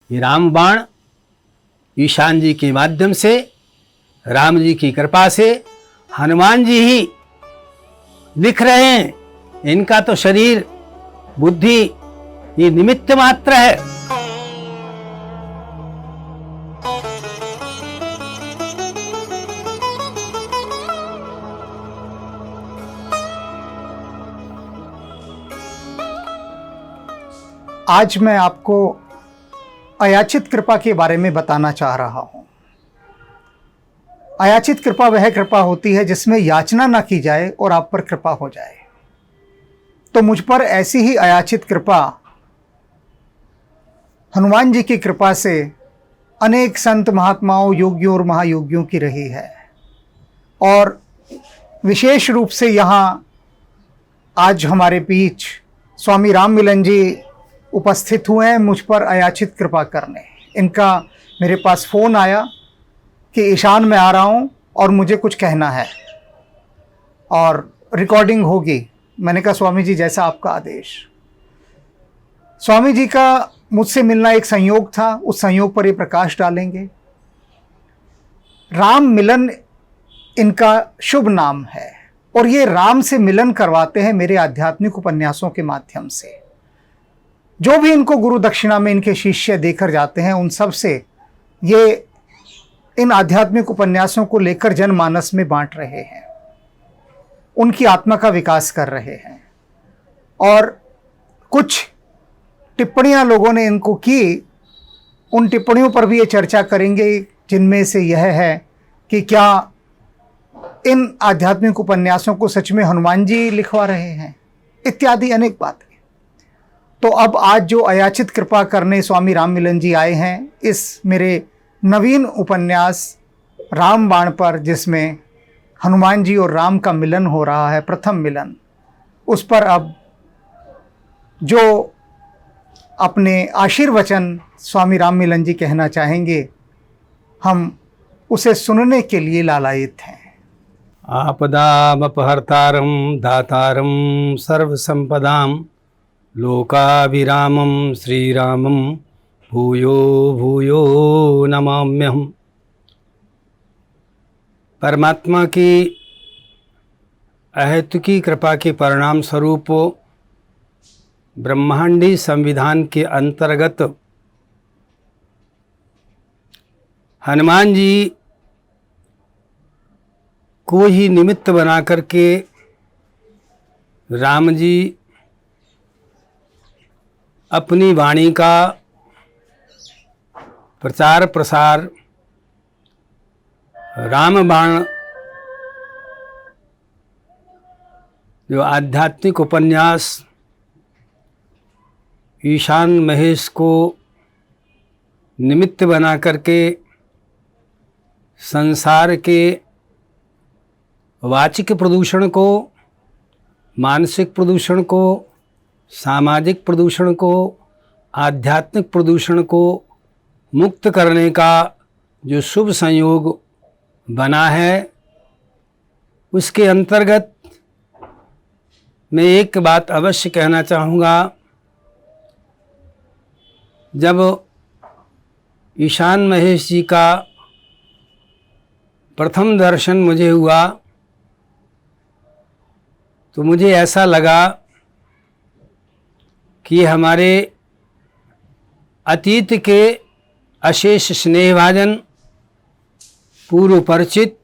ये राम बाण ईशान जी के माध्यम से, राम जी की कृपा से हनुमान जी ही लिख रहे हैं। इनका तो शरीर बुद्धि ये निमित्त मात्र है। आज मैं आपको अयाचित कृपा के बारे में बताना चाह रहा हूं। अयाचित कृपा वह कृपा होती है जिसमें याचना ना की जाए और आप पर कृपा हो जाए। तो मुझ पर ऐसी ही अयाचित कृपा हनुमान जी की कृपा से अनेक संत महात्माओं, योगियों और महायोगियों की रही है। और विशेष रूप से यहाँ आज हमारे बीच स्वामी राम मिलन जी उपस्थित हुए हैं मुझ पर अयाचित कृपा करने। इनका मेरे पास फ़ोन आया कि ईशान मैं आ रहा हूँ और मुझे कुछ कहना है और रिकॉर्डिंग होगी। मैंने कहा स्वामी जी जैसा आपका आदेश। स्वामी जी का मुझसे मिलना एक संयोग था, उस संयोग पर ये प्रकाश डालेंगे। राम मिलन इनका शुभ नाम है और ये राम से मिलन करवाते हैं मेरे आध्यात्मिक उपन्यासों के माध्यम से। जो भी इनको गुरु दक्षिणा में इनके शिष्य देकर जाते हैं उन सब से ये इन आध्यात्मिक उपन्यासों को लेकर जनमानस में बांट रहे हैं, उनकी आत्मा का विकास कर रहे हैं। और कुछ टिप्पणियां लोगों ने इनको की, उन टिप्पणियों पर भी ये चर्चा करेंगे, जिनमें से यह है कि क्या इन आध्यात्मिक उपन्यासों को सच में हनुमान जी लिखवा रहे हैं, इत्यादि अनेक बातें। तो अब आज जो अयाचित कृपा करने स्वामी राम मिलन जी आए हैं इस मेरे नवीन उपन्यास राम बाण पर, जिसमें हनुमान जी और राम का मिलन हो रहा है, प्रथम मिलन, उस पर अब जो अपने आशीर्वचन स्वामी राम मिलन जी कहना चाहेंगे हम उसे सुनने के लिए लालायित हैं। आपदामपहर्तारं दातारं सर्वसंपदां लोकाभिरामं श्रीरामं भूयो भूयो नमाम्यहम्। परमात्मा की अहेतुकी कृपा के परिणाम स्वरूप ब्रह्मांडी संविधान के अंतर्गत हनुमान जी को ही निमित्त बना करके राम जी अपनी वाणी का प्रचार प्रसार रामबाण जो आध्यात्मिक उपन्यास ईशान महेश को निमित्त बना करके संसार के वाचिक प्रदूषण को, मानसिक प्रदूषण को, सामाजिक प्रदूषण को, आध्यात्मिक प्रदूषण को मुक्त करने का जो शुभ संयोग बना है, उसके अंतर्गत मैं एक बात अवश्य कहना चाहूँगा। जब ईशान महेश जी का प्रथम दर्शन मुझे हुआ तो मुझे ऐसा लगा कि हमारे अतीत के अशेष स्नेहभाजन, पूर्व परिचित,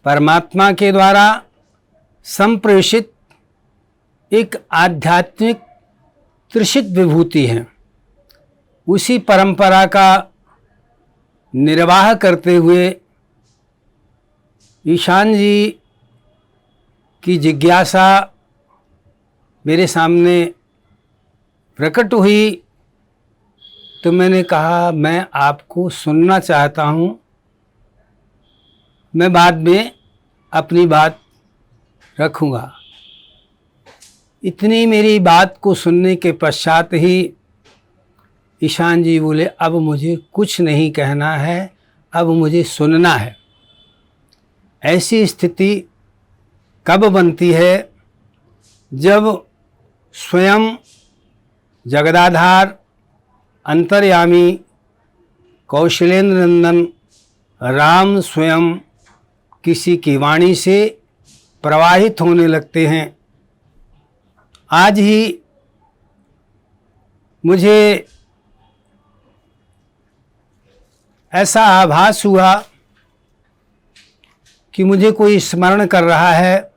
परमात्मा के द्वारा संप्रेषित एक आध्यात्मिक त्रिषित विभूति है। उसी परंपरा का निर्वाह करते हुए ईशान जी की जिज्ञासा मेरे सामने प्रकट हुई तो मैंने कहा मैं आपको सुनना चाहता हूँ, मैं बाद में अपनी बात रखूँगा। इतनी मेरी बात को सुनने के पश्चात ही ईशान जी बोले अब मुझे कुछ नहीं कहना है, अब मुझे सुनना है। ऐसी स्थिति कब बनती है जब स्वयं जगदाधार अंतर्यामी कौशलेंद्र नंदन राम स्वयं किसी की वाणी से प्रवाहित होने लगते हैं। आज ही मुझे ऐसा आभास हुआ कि मुझे कोई स्मरण कर रहा है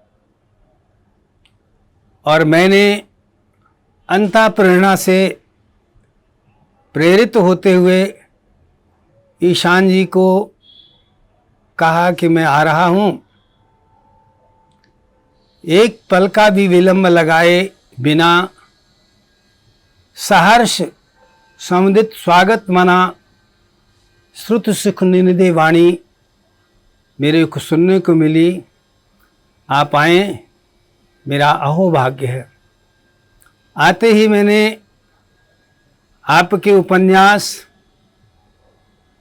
और मैंने अंतःप्रेरणा से प्रेरित होते हुए ईशान जी को कहा कि मैं आ रहा हूँ। एक पल का भी विलंब लगाए बिना सहर्ष समुदित स्वागत मना श्रुत सुख निनिधि वाणी मेरे को सुनने को मिली। आप आए, मेरा अहोभाग्य है। आते ही मैंने आपके उपन्यास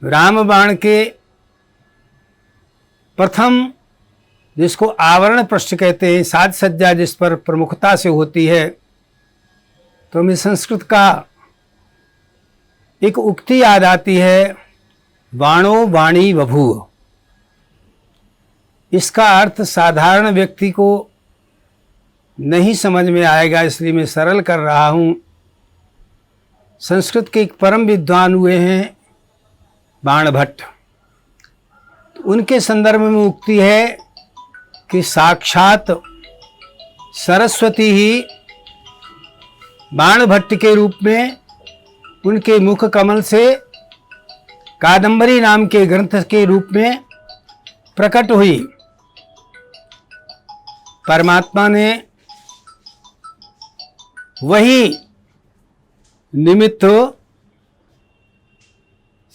रामबाण के प्रथम, जिसको आवरण पृष्ठ कहते हैं, साज सज्जा जिस पर प्रमुखता से होती है, तो हमें संस्कृत का एक उक्ति याद आती है, वाणो वाणी बभूव। इसका अर्थ साधारण व्यक्ति को नहीं समझ में आएगा, इसलिए मैं सरल कर रहा हूँ। संस्कृत के एक परम विद्वान हुए हैं बाणभट्ट। उनके संदर्भ में उक्ति है कि साक्षात सरस्वती ही बाणभट्ट के रूप में उनके मुख कमल से कादंबरी नाम के ग्रंथ के रूप में प्रकट हुई। परमात्मा ने वही निमित्त,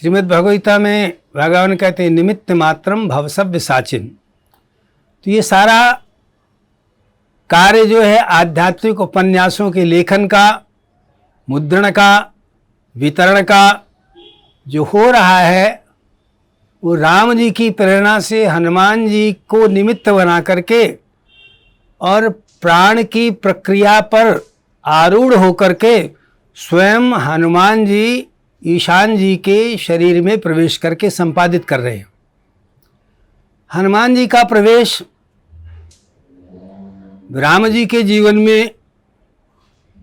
श्रीमद् भगवद्गीता में भगवान कहते हैं निमित्त मात्रम भवसव्य साचिन। तो ये सारा कार्य जो है आध्यात्मिक उपन्यासों के लेखन का, मुद्रण का, वितरण का जो हो रहा है, वो राम जी की प्रेरणा से हनुमान जी को निमित्त बना करके और प्राण की प्रक्रिया पर आरूढ़ होकर के स्वयं हनुमान जी ईशान जी के शरीर में प्रवेश करके संपादित कर रहे हैं। हनुमान जी का प्रवेश राम जी के जीवन में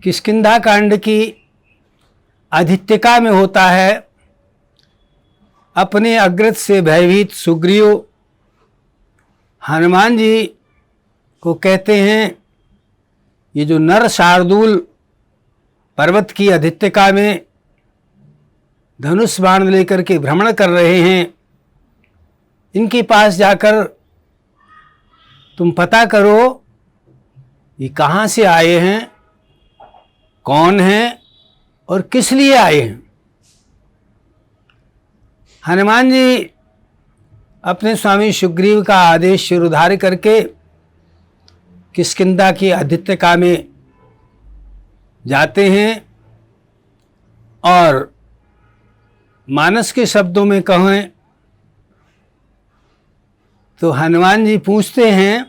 किष्किंधा कांड की आधित्यका में होता है। अपने अग्रज से भयभीत सुग्रीव हनुमान जी को कहते हैं, ये जो नर शार्दूल पर्वत की आधित्यका में धनुष बाण लेकर के भ्रमण कर रहे हैं, इनके पास जाकर तुम पता करो ये कहाँ से आए हैं, कौन हैं और किस लिए आए हैं। हनुमान जी अपने स्वामी सुग्रीव का आदेश शिरोधार्य करके किष्किंधा की आधित्यका में जाते हैं और मानस के शब्दों में कहें तो हनुमान जी पूछते हैं,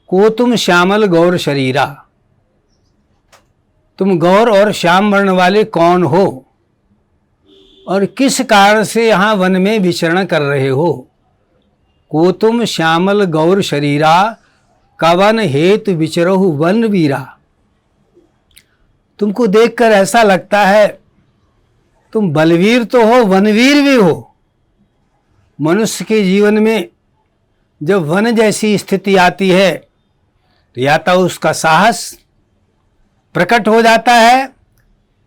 को तुम श्यामल गौर शरीरा, तुम गौर और श्याम वर्ण वाले कौन हो और किस कारण से यहाँ वन में विचरण कर रहे हो। को तुम श्यामल गौर शरीरा, कवन हेतु विचरहु वन वीरा। तुमको देखकर ऐसा लगता है तुम बलवीर तो हो, वनवीर भी हो। मनुष्य के जीवन में जब वन जैसी स्थिति आती है तो या तो उसका साहस प्रकट हो जाता है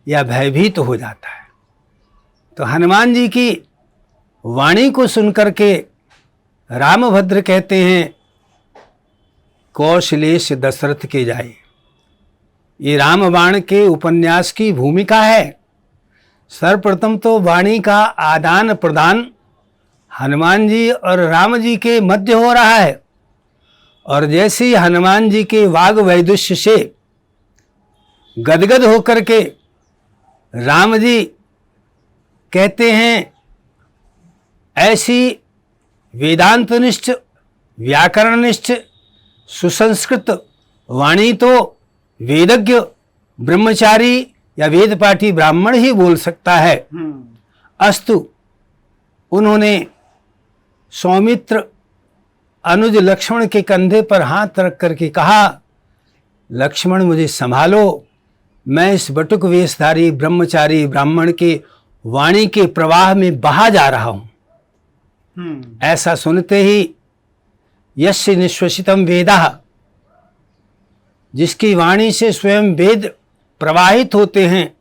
या भयभीत हो जाता है। तो हनुमान जी की वाणी को सुनकर के रामभद्र कहते हैं, कौशलेश दशरथ के जाए। ये रामबाण के उपन्यास की भूमिका है। सर्वप्रथम तो वाणी का आदान प्रदान हनुमान जी और राम जी के मध्य हो रहा है, और जैसे ही हनुमान जी के वाग वैदुष्य से गदगद होकर के राम जी कहते हैं, ऐसी वेदांतनिष्ठ व्याकरणनिष्ठ सुसंस्कृत वाणी तो वेदज्ञ ब्रह्मचारी या वेद पाठी ब्राह्मण ही बोल सकता है। अस्तु, उन्होंने सौमित्र अनुज लक्ष्मण के कंधे पर हाथ रख करके कहा, लक्ष्मण मुझे संभालो, मैं इस बटुक वेशधारी ब्रह्मचारी ब्राह्मण के वाणी के प्रवाह में बहा जा रहा हूं। ऐसा सुनते ही यस्य निश्वसितम वेदाः, जिसकी वाणी से स्वयं वेद प्रवाहित होते हैं,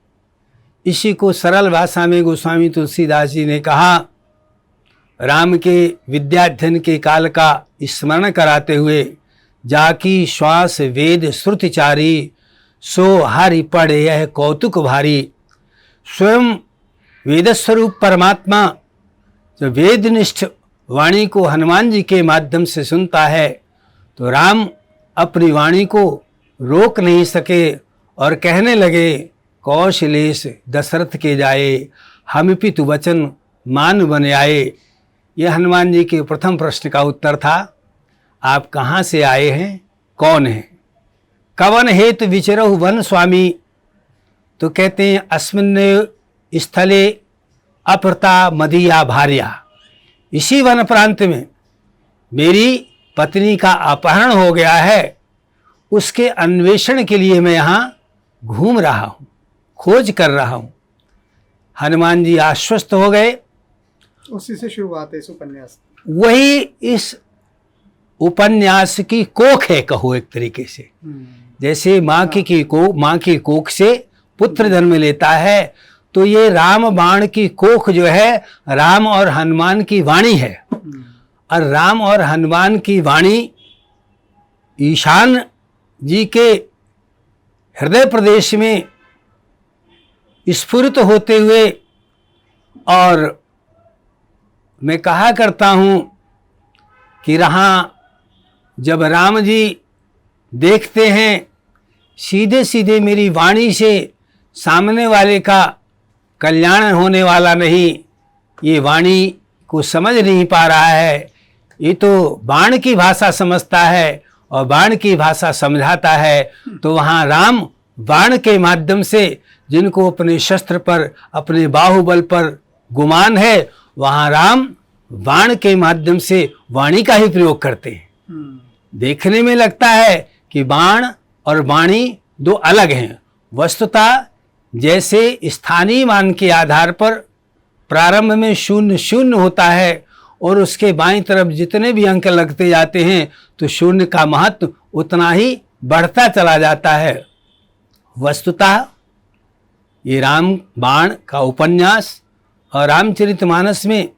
इसी को सरल भाषा में गोस्वामी तुलसीदास जी ने कहा, राम के विद्याध्ययन के काल का स्मरण कराते हुए, जाकी श्वास वेद श्रुतिचारी, सो हरि पढ़े यह कौतुक भारी। स्वयं वेदस्वरूप परमात्मा जो वेदनिष्ठ वाणी को हनुमान जी के माध्यम से सुनता है, तो राम अपनी वाणी को रोक नहीं सके और कहने लगे, कौशलेश दशरथ के जाए, हम पितु वचन मान बन आए। ये हनुमान जी के प्रथम प्रश्न का उत्तर था। आप कहाँ से आए हैं, कौन हैं? कवन हेतु विचरहु वन स्वामी, तो कहते हैं अस्मिन् स्थले अपहृता मदीया भार्या, इसी वन प्रांत में मेरी पत्नी का अपहरण हो गया है, उसके अन्वेषण के लिए मैं यहाँ घूम रहा हूँ, खोज कर रहा हूँ। हनुमान जी आश्वस्त हो गए। उसी से शुरुआत है इस उपन्यास। वही इस उपन्यास की कोख है, कहो एक तरीके से। जैसे माँ की कोख से पुत्र जन्म लेता है, तो ये राम बाण की कोख जो है राम और हनुमान की वाणी है। और राम और हनुमान की वाणी ईशान जी के हृदय प्रदेश में स्फुरित होते हुए, और मैं कहा करता हूँ कि रहाँ जब राम जी देखते हैं सीधे सीधे मेरी वाणी से सामने वाले का कल्याण होने वाला नहीं, ये वाणी को समझ नहीं पा रहा है, ये तो बाण की भाषा समझता है और बाण की भाषा समझाता है, तो वहाँ राम बाण के माध्यम से जिनको अपने शस्त्र पर अपने बाहुबल पर गुमान है, वहाँ राम बाण के माध्यम से वाणी का ही प्रयोग करते हैं। देखने में लगता है कि बाण और वाणी दो अलग हैं, वस्तुतः जैसे स्थानीय मान के आधार पर प्रारंभ में 0 होता है और उसके बाईं तरफ जितने भी अंक लगते जाते हैं तो 0 का महत्व उतना ही बढ़ता चला जाता है। वस्तुतः ये राम बाण का उपन्यास और रामचरितमानस में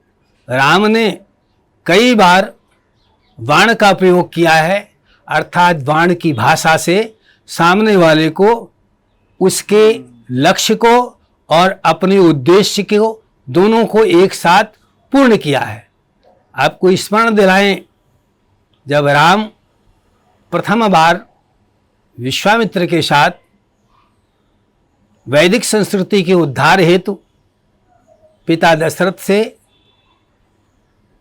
राम ने कई बार बाण का प्रयोग किया है, अर्थात बाण की भाषा से सामने वाले को उसके लक्ष्य को और अपने उद्देश्य को दोनों को एक साथ पूर्ण किया है। आपको स्मरण दिलाएं, जब राम प्रथम बार विश्वामित्र के साथ वैदिक संस्कृति के उद्धार हेतु पिता दशरथ से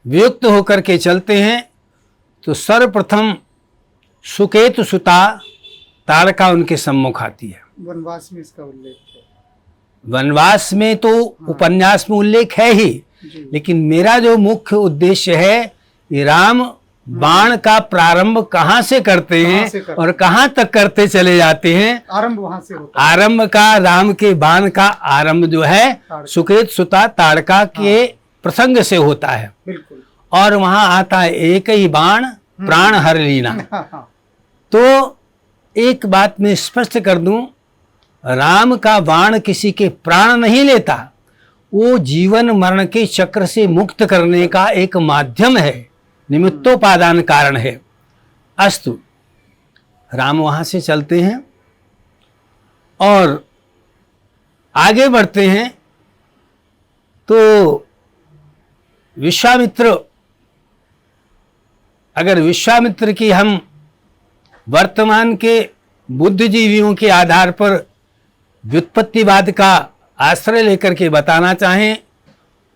वियुक्त होकर के चलते हैं, तो सर्वप्रथम सुकेतु सुता ताड़का उनके सम्मुख आती है। वनवास में इसका उल्लेख है। वनवास में तो उपन्यास में उल्लेख है ही, लेकिन मेरा जो मुख्य उद्देश्य है कि राम बाण का प्रारंभ कहाँ से करते हैं और कहाँ तक करते चले जाते हैं। आरंभ वहां से होता है। आरंभ का राम के बाण का आरंभ जो है सुकेत सुता ताड़का के प्रसंग से होता है। बिल्कुल। और वहां आता है एक ही बाण प्राण हर लीना। तो एक बात मैं स्पष्ट कर दूं, राम का बाण किसी के प्राण नहीं लेता, वो जीवन मरण के चक्र से मुक्त करने का एक माध्यम है, निमित्तोपादान कारण है। अस्तु, राम वहां से चलते हैं और आगे बढ़ते हैं, तो विश्वामित्र, अगर विश्वामित्र की हम वर्तमान के बुद्धिजीवियों के आधार पर व्युत्पत्तिवाद का आश्रय लेकर के बताना चाहें,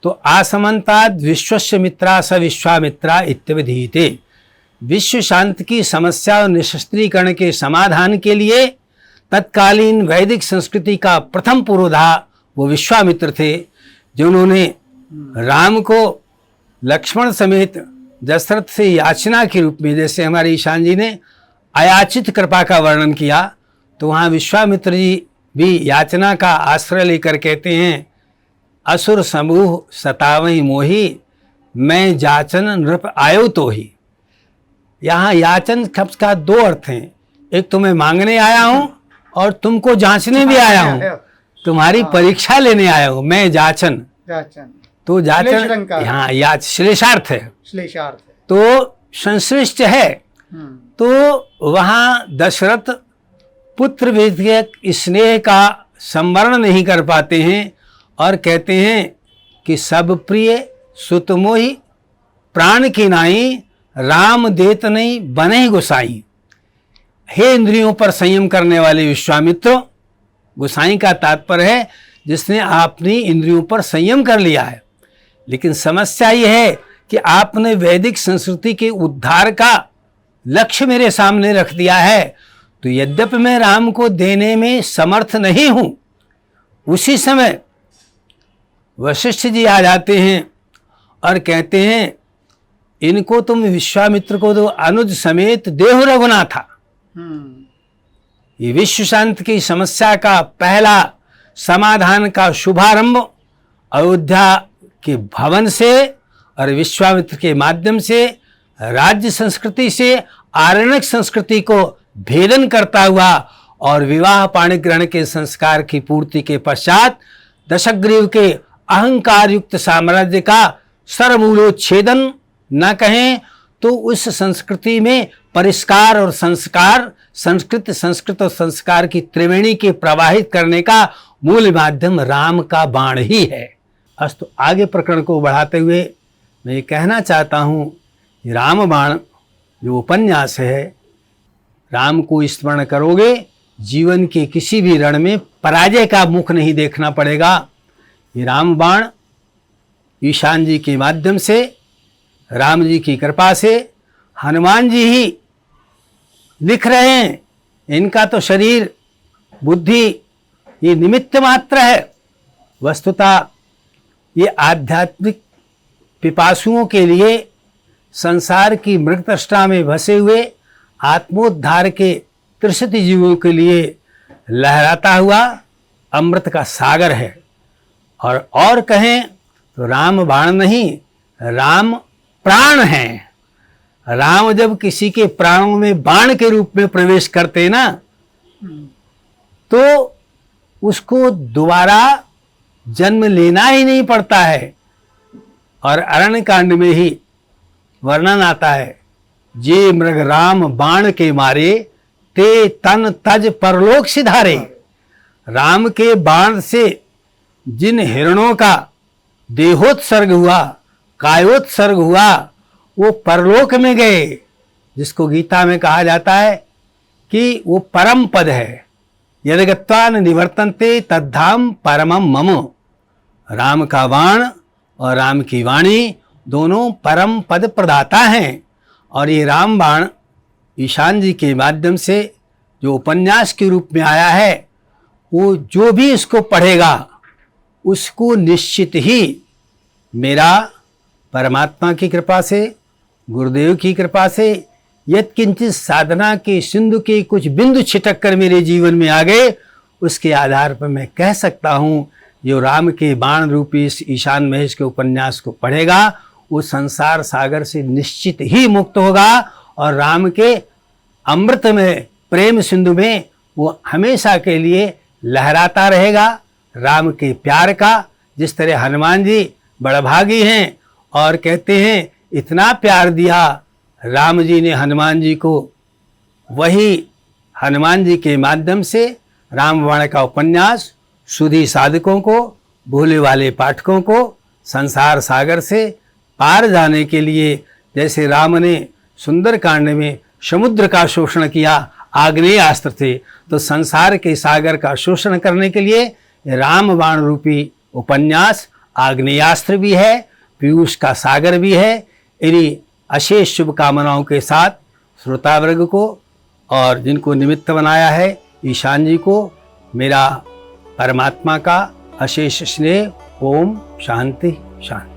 तो आसमन्ताद् विश्वस्य मित्रा स विश्वामित्रा इत्यवधीते। विश्व शांति की समस्या और निशस्त्रीकरण के समाधान के लिए तत्कालीन वैदिक संस्कृति का प्रथम पुरोधा वो विश्वामित्र थे, जिन्होंने राम को लक्ष्मण समेत दशरथ से याचना के रूप में, जैसे हमारे ईशान जी ने अयाचित कृपा का वर्णन किया, तो वहाँ विश्वामित्र जी भी याचना का आश्रय लेकर कहते हैं, असुर समूह सतावई मोही, मैं जाचन नृप आयो तो ही। यहाँ याचन शब्द का दो अर्थ हैं, एक तो मैं मांगने आया हूँ और तुमको जांचने भी आया हूँ, तुम्हारी परीक्षा लेने आया हूँ। मैं जाचन, तो जाचन यहाँ याच श्लेषार्थ है, तो संश्लिष्ट है। तो वहाँ दशरथ पुत्र विषयक स्नेह का संवरण नहीं कर पाते हैं और कहते हैं कि सब प्रिय सुत मोहि, प्राण की नाई, राम देत नहीं बने गोसाई। हे इंद्रियों पर संयम करने वाले विश्वामित्र, गोसाई का तात्पर्य है जिसने अपनी इंद्रियों पर संयम कर लिया है। लेकिन समस्या यह है कि आपने वैदिक संस्कृति के उद्धार का लक्ष्य मेरे सामने रख दिया है, तो यद्यपि मैं राम को देने में समर्थ नहीं हूं, उसी समय वशिष्ठ जी आ जाते हैं और कहते हैं, इनको तुम विश्वामित्र को दो, अनुज समेत देहु रघुनाथा। ये विश्व शांति की समस्या का पहला समाधान का शुभारंभ अयोध्या के भवन से और विश्वामित्र के माध्यम से राज्य संस्कृति से आरण्यक संस्कृति को भेदन करता हुआ और विवाह पाणिग्रहण के संस्कार की पूर्ति के पश्चात दशग्रीव के अहंकार युक्त साम्राज्य का सरमूलोच्छेदन न कहें तो उस संस्कृति में परिष्कार और संस्कार, संस्कृत और संस्कार की त्रिवेणी के प्रवाहित करने का मूल माध्यम राम का बाण ही है। अस्तु आगे प्रकरण को बढ़ाते हुए मैं ये कहना चाहता हूँ, राम बाण जो उपन्यास है, राम को स्मरण करोगे जीवन के किसी भी रण में पराजय का मुख नहीं देखना पड़ेगा। ये राम बाण ईशान जी के माध्यम से, राम जी की कृपा से हनुमान जी ही लिख रहे हैं। इनका तो शरीर बुद्धि ये निमित्त मात्र है। वस्तुतः ये आध्यात्मिक पिपासुओं के लिए संसार की मृगतृष्णा में फंसे हुए आत्मोद्धार के तृषित जीवों के लिए लहराता हुआ अमृत का सागर है। और कहें तो राम बाण नहीं, राम प्राण हैं। राम जब किसी के प्राणों में बाण के रूप में प्रवेश करते ना, तो उसको दोबारा जन्म लेना ही नहीं पड़ता है। और अरण्य कांड में ही वर्णन आता है, जे मृग राम बाण के मारे, ते तन तज परलोक सिधारे। राम के बाण से जिन हिरणों का देहोत्सर्ग हुआ, कायोत्सर्ग हुआ, वो परलोक में गए, जिसको गीता में कहा जाता है कि वो परम पद है। यदि गत्वा न निवर्तन्ते तद्धाम परमम मम। राम का बाण और राम की वाणी दोनों परम पद प्रदाता हैं। और ये राम बाण ईशान जी के माध्यम से जो उपन्यास के रूप में आया है, वो जो भी इसको पढ़ेगा उसको निश्चित ही मेरा परमात्मा की कृपा से, गुरुदेव की कृपा से, यत्किंचित साधना के सिंधु के कुछ बिंदु छिटक कर मेरे जीवन में आ गए, उसके आधार पर मैं कह सकता हूँ, जो राम के बाण रूपी इस ईशान महेश के उपन्यास को पढ़ेगा वो संसार सागर से निश्चित ही मुक्त होगा और राम के अमृत में, प्रेम सिंधु में वो हमेशा के लिए लहराता रहेगा। राम के प्यार का, जिस तरह हनुमान जी बड़भागी हैं और कहते हैं इतना प्यार दिया राम जी ने हनुमान जी को, वही हनुमान जी के माध्यम से रामबाण का उपन्यास सुधी साधकों को, भोले वाले पाठकों को संसार सागर से पार जाने के लिए, जैसे राम ने सुंदर कांड में समुद्र का शोषण किया आग्नेय अस्त्र से, तो संसार के सागर का शोषण करने के लिए रामबाण रूपी उपन्यास आग्नेयास्त्र भी है, पीयूष का सागर भी है। इन्हीं अशेष शुभकामनाओं के साथ श्रोतावर्ग को और जिनको निमित्त बनाया है ईशान जी को मेरा परमात्मा का अशेष स्नेह। ओम शांति शांति।